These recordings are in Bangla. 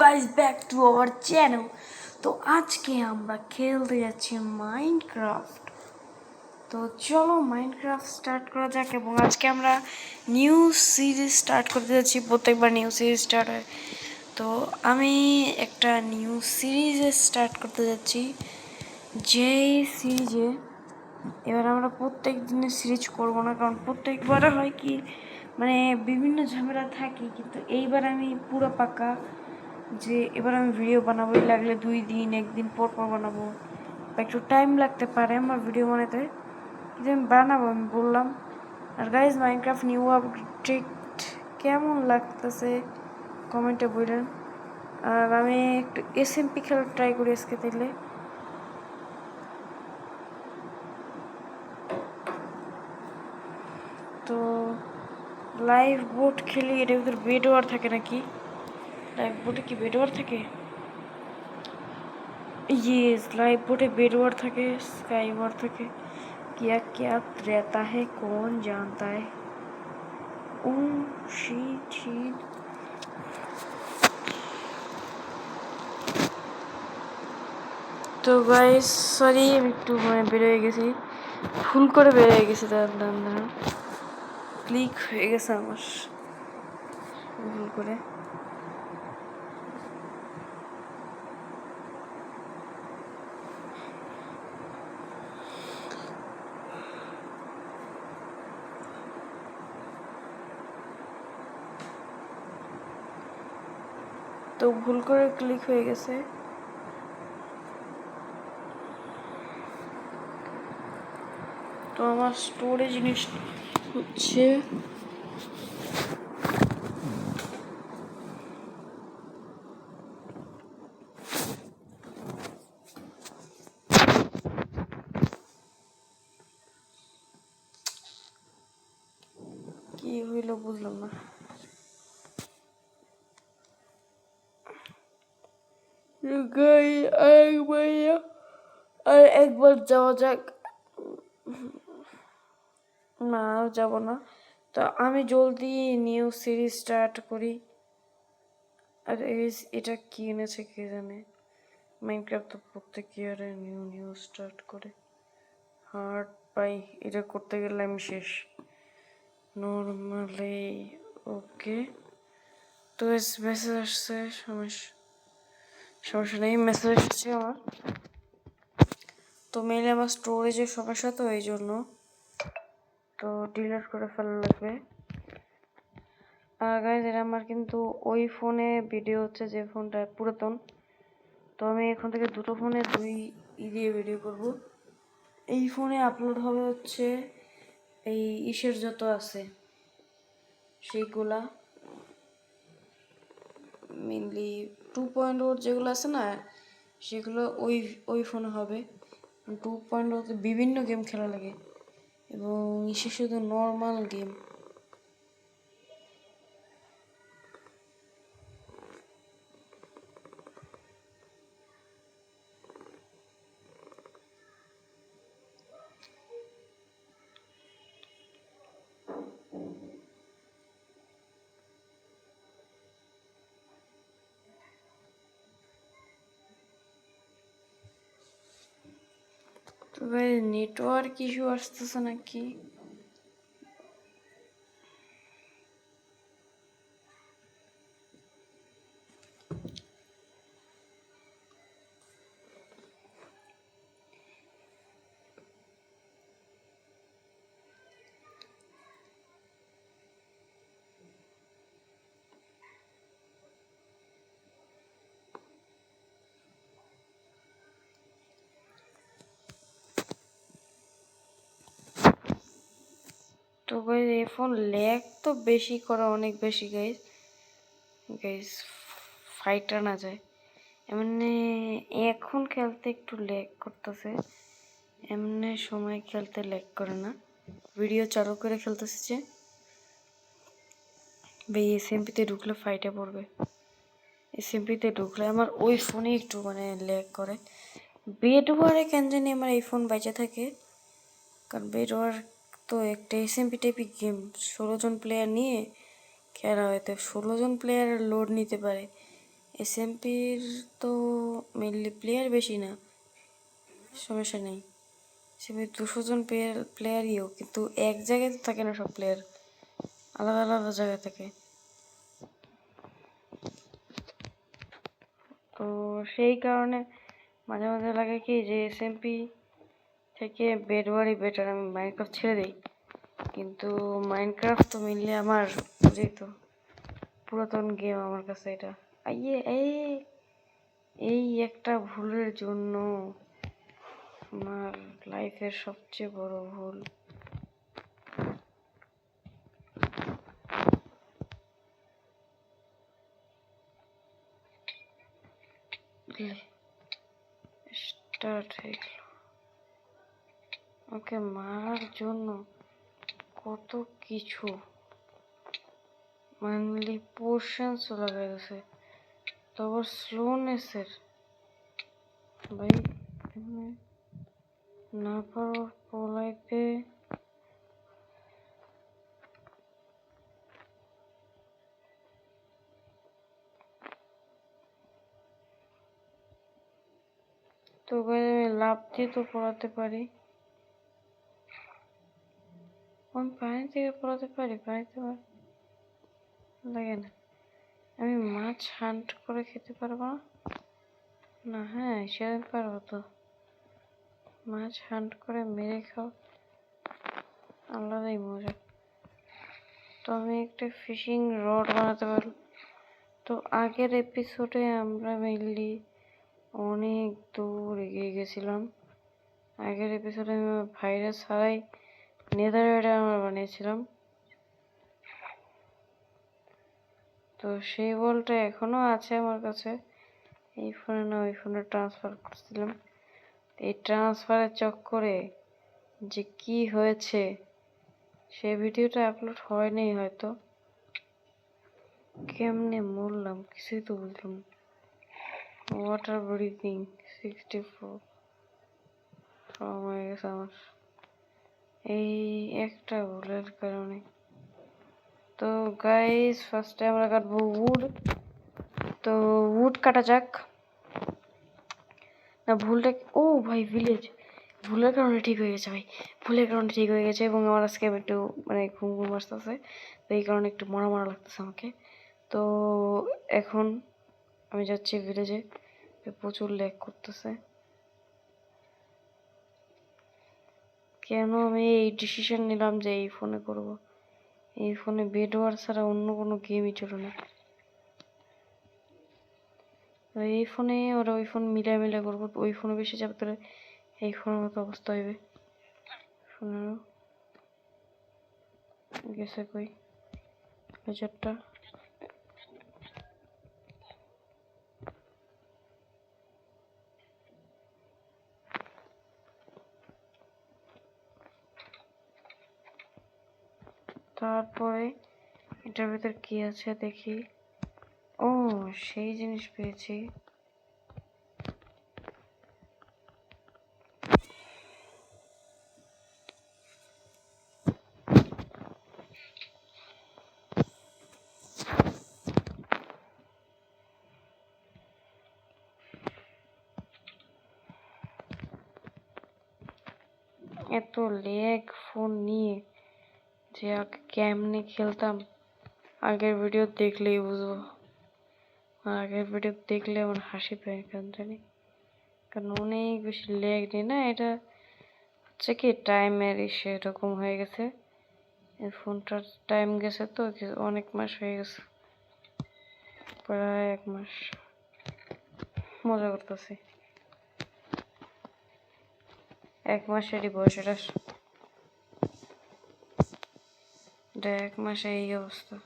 Guys back to our channel. তো আজকে আমরা খেলতে যাচ্ছি মাইনক্রাফট। তো চলো মাইনক্রাফট স্টার্ট করা যাক। এবং আজকে আমরা নিউ সিরিজ স্টার্ট করতে যাচ্ছি। প্রত্যেকবার নিউ সিরিজ স্টার্ট হয়, তো আমি একটা নিউ সিরিজ স্টার্ট করতে যাচ্ছি। যেই সিরিজে এবার আমরা প্রত্যেক দিনের সিরিজ করবো না, কারণ প্রত্যেকবার হয় কি মানে বিভিন্ন ঝামেলা থাকি, কিন্তু এইবার আমি পুরো পাকা যে এবার আমি ভিডিও বানাবোই, লাগলে 2 দিন 1 দিন পর পর বানাবো, একটু টাইম লাগতে পারে আমার ভিডিও বানাতে, কিন্তু আমি বানাবো, আমি বললাম। আর গাইজ মাইনক্রাফট নিউ আপডেট কেমন লাগতেছে কমেন্টে বললেন। আর আমি একটু এসএমপি খেলা ট্রাই করি আজকে, তাইলে তো লাইভ বোট খেলি। এটার ভিতর বেড ওয়ার থাকে নাকি? লাইভ বোটে কি বেড ওয়ার থাকে? यस, लाइव बोटे बेड वॉर থাকে, स्काई वॉर থাকে। क्या क्या रहता है कौन जानता है। Sheet sheet. তো গাইস সরি, আমি একটু বের হয়ে গেছি, ভুল করে বের হয়ে গেছি। দাঁড়ান ক্লিক হয়ে গেছে আমার ভুল করে। তো ভুল করে ক্লিক হয়ে গেছে। তো আমার স্টোরেজ জিনিস হচ্ছে কি হইল বুঝলাম না। আর একবার যাওয়া যাক। না যাব না, তো আমি জলদি নিউ সিরিজ স্টার্ট করি। আর এটা কি এনেছে কে জানে। মাইনক্রাফট তো প্রত্যেক ইয়ারে নিউ নিউ স্টার্ট করে। হার্ট পাই, এটা করতে গেলে আমি শেষ। নর্মালি ওকে। তো মেসেজ আসছে, সমস্যা নেই, মেসেজ আসছে আমার। তো মেইলে আমার স্টোরেজের সমস্যা, তো এই জন্য তো ডিলিট করে ফেলা লাগবে। আর গাইজ এটা আমার কিন্তু ওই ফোনে ভিডিও হচ্ছে যে ফোনটা পুরাতন, তো আমি এখন থেকে দুটো ফোনে দুই দিয়ে ভিডিও করব। এই ফোনে আপলোড হবে হচ্ছে এই ইসের যত আছে সেইগুলা, মেনলি 2.0 যেগুলো আছে না, সেগুলো ওই ফোনে হবে। 2.0 বিভিন্ন গেম খেলা লাগে, এবং ইসে শুধু নর্মাল গেম। তবে নেটওয়ার্ক ইস্যু আসতেছে নাকি? তো গাইজ এই ফোন ল্যাগ তো বেশি করে, অনেক বেশি গাইজ। গাইজ ফাইটা না যায় এমনি, এখন খেলতে একটু ল্যাগ করতেছে, এমনি সময় খেলতে ল্যাগ করে না। ভিডিও চালু করে খেলতেছে যে ভাই, এসএমপিতে ঢুকলে ফাইটে পড়বে। এসএমপিতে ঢুকলে আমার ওই ফোনে একটু ল্যাগ করে। বেড ওয়ারে কেন জানি আমার এই ফোন বেঁচে থাকে, কারণ বেড ওয়ার তো একটা এসএমপি টাইপের গেম, 16 জন প্লেয়ার নিয়ে খেলা হয়, তো 16 জন প্লেয়ার লোড নিতে পারে। এসএমপির তো মেনলি প্লেয়ার বেশি না, সমস্যা নেই। এসএমপি 200 জন প্লেয়ারইও, কিন্তু এক জায়গায় তো থাকে না, সব প্লেয়ার আলাদা আলাদা জায়গায় থাকে। তো সেই কারণে মাঝে মাঝে লাগে কি যে এসএমপি থেকে বেডওয়ারই বেটার, আমি মাইনক্রাফট ছেড়ে দিই। কিন্তু মাইনক্রাফট তো মেনলি আমার, বুঝি তো, পুরাতন গেম আমার কাছে এটা। আইয়ে এই একটা ভুলের জন্য আমার লাইফের সবচেয়ে বড় ভুল। স্টার্ট হয়ে গেল। ওকে মারার জন্য কত কিছু মানলি পোর্শনস লাগাই গেছে, তারপর স্লোনেসের ভাই না পারো পলাইতে। তো গাইস আমি লাফ দিয়ে তো পড়াতে পারি, আমি পানি থেকে পড়াতে পারি, পানিতে লাগে না। আমি মাছ হান্ট করে খেতে পারবো না? না, হ্যাঁ সেটা পারবো তো। মাছ হান্ট করে মেরে খাও, আলাদাই মজা। তো আমি একটা ফিশিং রড বানাতে পারবো। তো আগের এপিসোডে আমরা মেনলি অনেক দূর এগিয়ে গেছিলাম। আগের এপিসোডে আমি ভাইরাস ছাড়াই নেদারওয়ার্ল্ড আমরা বানিয়েছিলাম। তো সেই বলটা এখনো আছে আমার কাছে, এই ফোনে না ওই ফোনে ট্রান্সফার করছিলাম। এই ট্রান্সফারের চক্করে যে কি হয়েছে সে ভিডিওটা আপলোড হয়নি হয়তো। কেমনে মরলাম কিছুই তো বুঝলাম। ওয়াটার ব্রিথিং 64 হয়ে গেছে আমার এই একটা ভুলের কারণে। তো গাইস ফার্স্টে আমরা কাটবো উড। তো উড কাটা যাক। না ভুলটা, ও ভাই ভিলেজ ভুলের কারণে ঠিক হয়ে গেছে ভাই, ভুলের কারণে ঠিক হয়ে গেছে। এবং আমার আজকে একটু মানে ঘুম ঘুম আসতেছে, তো এই কারণে একটু মরা মরা লাগতেছে আমাকে। তো এখন আমি যাচ্ছি ভিলেজে, প্রচুর ল্যাগ করতেছে। কেন আমি এই ডিসিশন নিলাম যে এই ফোনে করব? এই ফোনে বেডওয়ার ছাড়া অন্য কোনো গেমই চলে না। এই ফোনে ওরা ওই ফোন মিলা করবো, ওই ফোনে বেশি যাবে, তাহলে এই ফোনের মতো অবস্থা হইবে। ফোনেরও গেছে কই লেজারটা? তারপরে এটার ভিতর কি আছে দেখি। ও সেই জিনিস পেয়েছি। এত ল্যাগ ফোন নিয়ে যে আগে কেমনে খেলতাম আগের ভিডিও দেখলেই বুঝবো। আগের ভিডিও দেখলে আমার হাসি পায় কেন জানি, কারণ অনেক বেশি ল্যাগ নেই না, এটা হচ্ছে কি টাইমের ইস্যু এরকম হয়ে গেছে। এই ফোনটার টাইম গেছে তো, অনেক মাস হয়ে গেছে, প্রায় 1 মাস। মজা করতেছি, 1 মাসেরই বয়স এটা, 1 মাসে এই অবস্থা।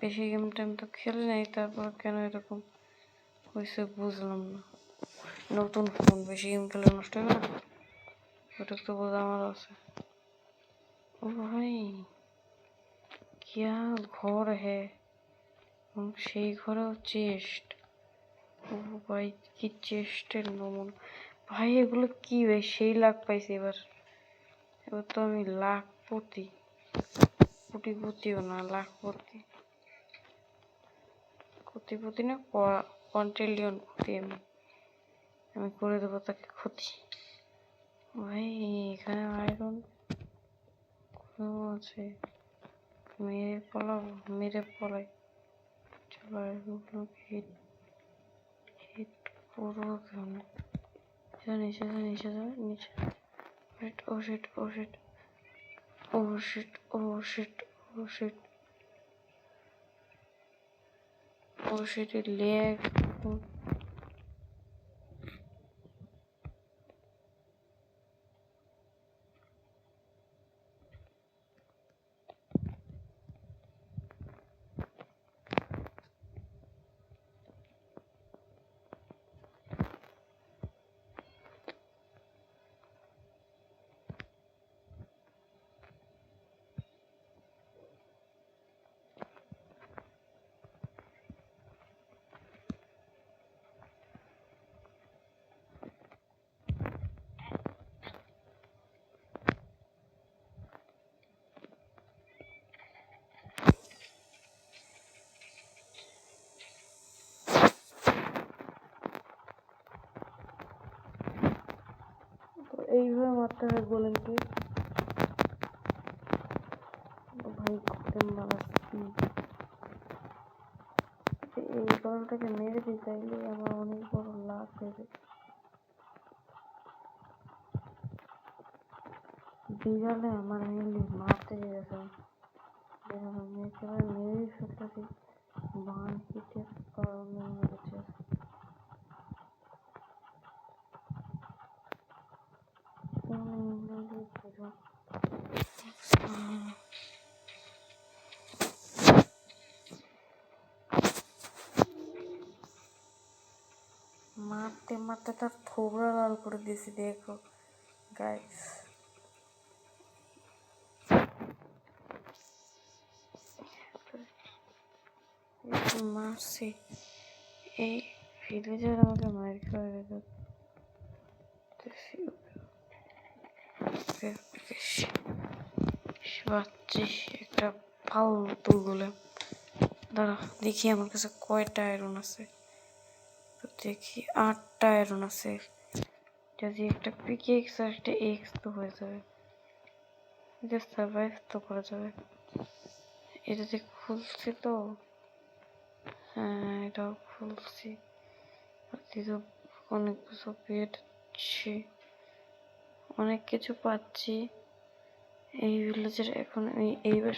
বেশি গেম টাইম তো খেলে নাই, তারপর কেন এরকম হয়েছে বুঝলাম না। নতুন ফোন, বেশি গেম খেলে নষ্ট হবে না, ওটা তো বোঝা আমার আছে। ও ভাই কিয়া ঘর হ্যাঁ, সেই ঘরেও চেস্ট। ও ভাই কি চেস্টের নমুনা ভাই, এগুলো কি ভাই, সেই লাখ পাইছি এবার। এবার তো আমি লাখপতি, কোটিপতিও না, লাখপতি। ক্ষতি না, কোয়ান্টিলিয়ন ক্ষতি। আমি করে দেবো তাকে ক্ষতি। ভাই এখানে আয়রন আছে, মেরে পলাই। চলো আয়রনগুলো হিট করবো কেন? নিচে যাবে নিচে। ও শিট ও শিট ও শিট ও শিট ও শিট ও শিট লেগ। এইভাবে মারতে হয় গোলেমকে। ভাই গোলেম মারাচ্ছি, এই গোলেমটাকে মেরে দিই, তাইলে আমার অনেক বড় লাভ হবে। বিড়ালে আমার মেনলি মারতে গেছে, আমি একেবারে মেরেই ফেলতেছি। বান পিঠের কারণে মেরেছে। মারতে মারতে তার থোবড়া লাল করে দিয়েছি, দেখো গাইস। মারছি, এই ভিলেজার আমাকে মার খাওয়া পাচ্ছি একটা ফালতু গোলেম। দাঁড়া দেখি আমার কাছে কয়টা আয়রন আছে। তো দেখি 8টা আয়রন আছে। যদি একটা পিকে এক্স আর একটা এক্স তো হয়ে যাবে, এটা সার্ভাইভ তো করা যাবে। এটা দিয়ে খুলছি তো, হ্যাঁ এটাও খুলছি। অনেক কিছু পেয়েছি, অনেক কিছু পাচ্ছি এই ভিলেজের। এখন আমি এইবার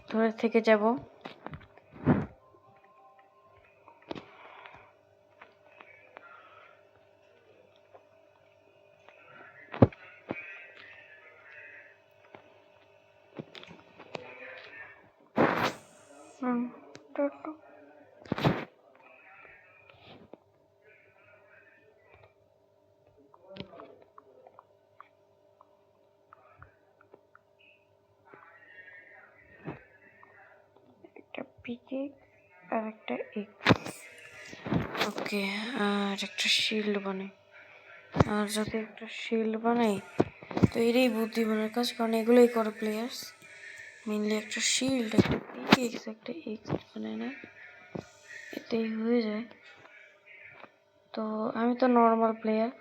ধরে থেকে যাব। একটা পিকে আর একটা এক্স, ওকে। আর একটা শিল্ড বানাই, আর যদি একটা শিল্ড বানাই তো এটাই বুদ্ধিমানের কাজ, কারণ এগুলোই করে প্লেয়ার্স মেনলি। একটা শিল্ড, একটা পিকেক্স, একটা এক্স বানায় না, এতেই হয়ে যায়। তো আমি তো নর্মাল প্লেয়ার,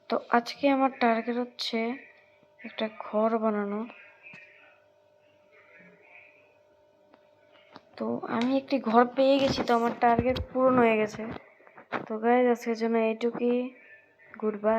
তো আজকে আমার টার্গেট হচ্ছে একটা ঘর বানানো। তো আমি একটি ঘর পেয়ে গেছি, তো আমার টার্গেট পূরণ হয়ে গেছে। তো গাইজ আজকের জন্য এইটুকুই, গুড বাই।